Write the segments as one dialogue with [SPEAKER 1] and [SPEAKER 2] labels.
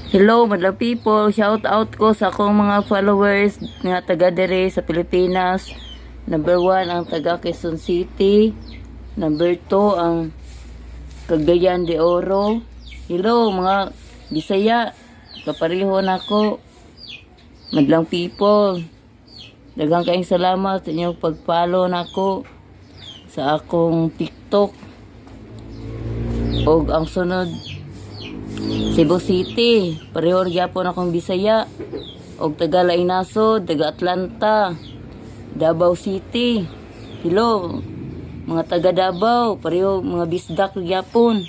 [SPEAKER 1] Hello, madlang people. Shout out ko sa akong mga followers nga taga dere sa Pilipinas. Number 1 ang taga Quezon City. Number 2 ang Cagayan de Oro. Hello mga Bisaya. Kapareho nako. Madlang people. Daghang kaayong salamat sa inyong pag-follow nako sa akong TikTok. Og ang sunod Cebu City, pareho gyapon akong Bisaya. Og taga Lainasod, taga Atlanta, Davao City. Hello, mga taga Davao, pareho mga bisdak gyapon.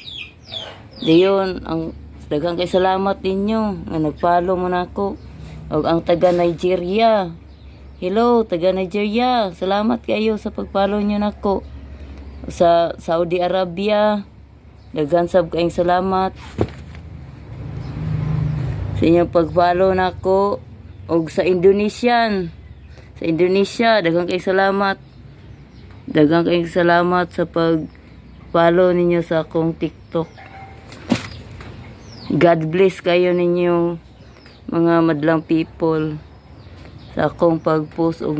[SPEAKER 1] Dayon ang daghang kay salamat ninyo nga nag-follow mo nako. Og ang taga Nigeria. Hello, taga Nigeria, salamat kayo sa pag-follow nyo nako. Sa Saudi Arabia, daghang sab kaayong salamat sa inyong pag-follow nako. Og sa Indonesian, sa Indonesia, daghang kayong salamat. Daghang kayong salamat sa pag-follow ninyo sa akong TikTok. God bless kayo ninyo mga madlang people sa akong pag-post og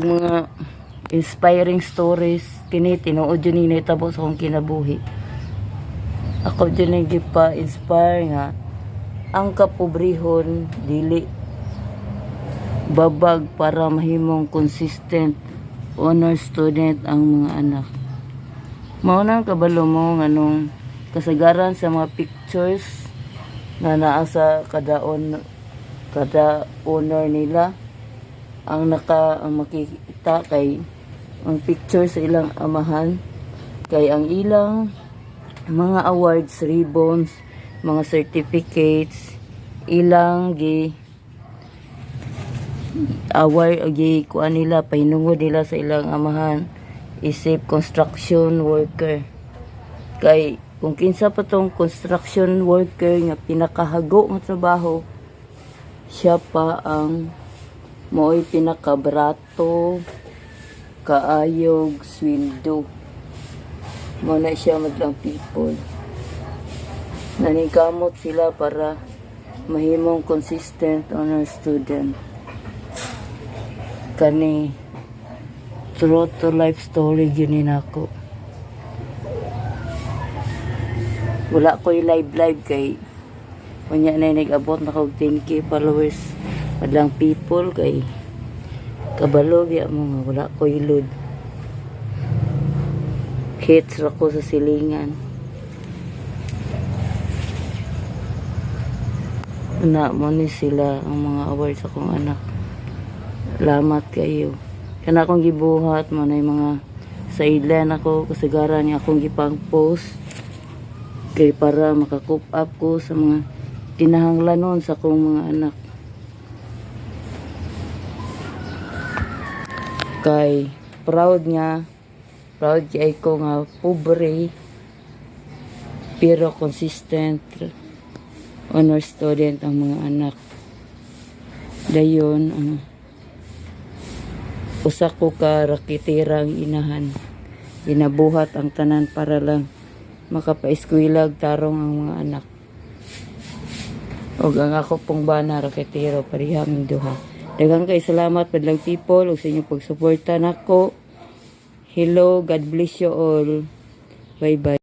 [SPEAKER 1] mga inspiring stories. Kini tinuod yun ni nahitabo sa akong kinabuhi. Ako dyan nagpa-inspire nga ang kapobrehon dili babag para mahimong consistent honor student ang mga anak. Mao nang kabalo mo nganong kasagaran sa mga pictures na naa sa kada honor nila ang makikita kay ang picture sa ilang amahan, kay ang ilang mga awards, ribbons, mga certificates, ilang award kuan nila, pahinungod nila sa ilang amahan isip construction worker. Kay kung kinsa pa tong construction worker nga pinakahago nga trabaho, siya pa ang mooy pinakabrato kaayog sweldo. Mo na siya madlang people. Nanigamot sila para mahimong consistent honor student. Kani true to life story yun ako. Wala ko'y live kay kunya na nag-abot na kog 10k followers madlang people kay kabalo biya mo nga wala ko'y load. Hits ako sa silingan. Na mo ni sila ang mga awards sa akong anak. Salamat kayo. Kana akong gibuhat mo na yung mga sideline ako kasagaran niya akong gipang post kay para makakup up ko sa mga kinahanglanon sa akong mga anak. Kay proud kay ko nga pobre pero consistent honor student ang mga anak. Dayon usa ko ka rakitirang inahan, ginabuhat ang tanan para lang makapaeskwelag tarong ang mga anak. Og ang ako pong bana rakitiro parihang duha. Daghang kay salamat madlang people og sa inyong pagsuporta nako. Hello, God bless you all. Bye bye.